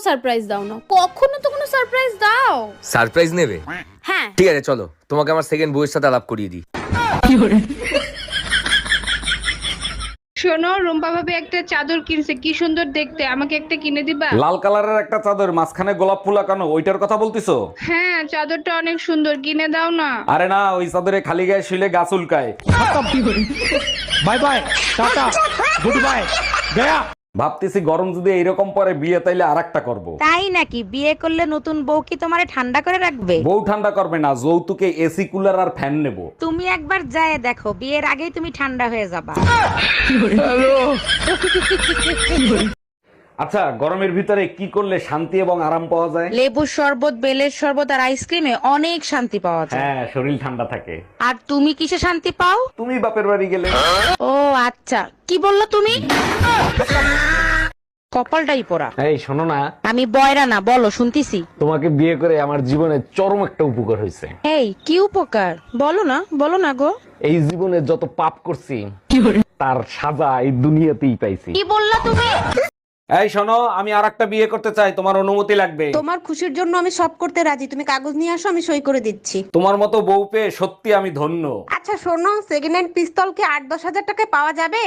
Surprise দাও না, কখনো তো কোনো সারপ্রাইজ দাও। সারপ্রাইজ নেবে? হ্যাঁ। ঠিক আছে চলো, তোমাকে আমার সেকেন্ড বউয়ের সাথে আলাপ করিয়ে দিই। শোনো, রুম্পা ভাবি একটা চাদর কিনছে, কি সুন্দর দেখতে, আমাকে একটা কিনে দিবা? লাল কালারের একটা চাদর, মাঝখানে গোলাপ ফুল আঁকানো, ওইটার কথা বলতিছো? হ্যাঁ, চাদরটা অনেক সুন্দর, কিনে দাও না। আরে না, ওই চাদরে খালি গায়ে শুলে গাছ উল্কায়। Bye bye, tata, goodbye, গয়া। ভাবতেছি গরম যদি এইরকম পরে বিয়ে, তাইলে আরেকটা করব। তাই নাকি? বিয়ে করলে নতুন বউ কি তোমারে ঠান্ডা করে রাখবে? বউ ঠান্ডা করবে না, যৌতুকে এসি কুলার আর ফ্যান নেব। তুমি একবার যায় দেখো, বিয়ের আগেই তুমি ঠান্ডা হয়ে যাবা। আচ্ছা, গরমের ভিতরে কি করলে শান্তি এবং আরাম পাওয়া যায়? লেবুর শরবত, বেলের শরবত আর আইসক্রিমে অনেক শান্তি পাওয়া যায়। হ্যাঁ, শরীর ঠান্ডা থাকে। আর তুমি কিসে শান্তি পাও? তুমি বাপের বাড়ি গেলে। ও আচ্ছা, কি বললো তুমি? কপালটাই পোড়া। এই শোনো না, আমি বয়রা না, বলো শুনতিছি। তোমাকে বিয়ে করে আমার জীবনে চরম একটা উপকার হয়েছে। এই কি উপকার? বলো না, বলো না গো। এই জীবনে যত পাপ করছি তার সাজা এই দুনিয়াতেই পাইছি। কি বললা তুমি? এই শোনো, আমি আরেকটা বিয়ে করতে চাই, তোমার অনুমতি লাগবে। তোমার খুশির জন্য আমি সব করতে রাজি, তুমি কাগজ নিয়ে আসো, আমি সই করে দিচ্ছি। তোমার মতো বউ পেয়ে সত্যি আমি ধন্য। আচ্ছা শোনো, সেকেন্ড হ্যান্ড পিস্তল কি 8-10 হাজার টাকায় পাওয়া যাবে?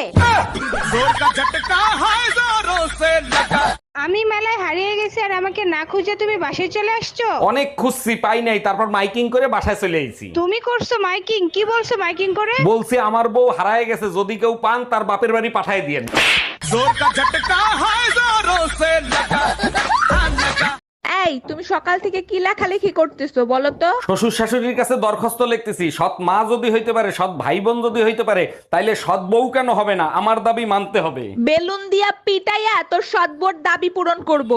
আমি মেলায় হারিয়ে গেছি আর আমাকে না খুঁজে তুমি বাসায় চলে আসছো? অনেক খুঁজছি, পাই নাই, তারপর মাইকিং করে বাসায় চলে আইছি। তুমি করছো মাইকিং? কি বলছো মাইকিং করে? বলছি আমার বউ হারায় গেছে, যদি কেউ পান তার বাপের বাড়ি পাঠায় দিয়েন। এই তুমি সকাল থেকে কি লেখালেখি করতেছো বলো তো? শ্বশুর শাশুড়ির কাছে দরখাস্ত লিখতেছি, সৎ মা যদি হইতে পারে, সৎ ভাই বোন যদি হইতে পারে, তাইলে সৎ বউ কেন হবে না? আমার দাবি মানতে হবে। বেলুন দিয়া পিটাইয়া তোর সদবোর দাবি পূরণ করব।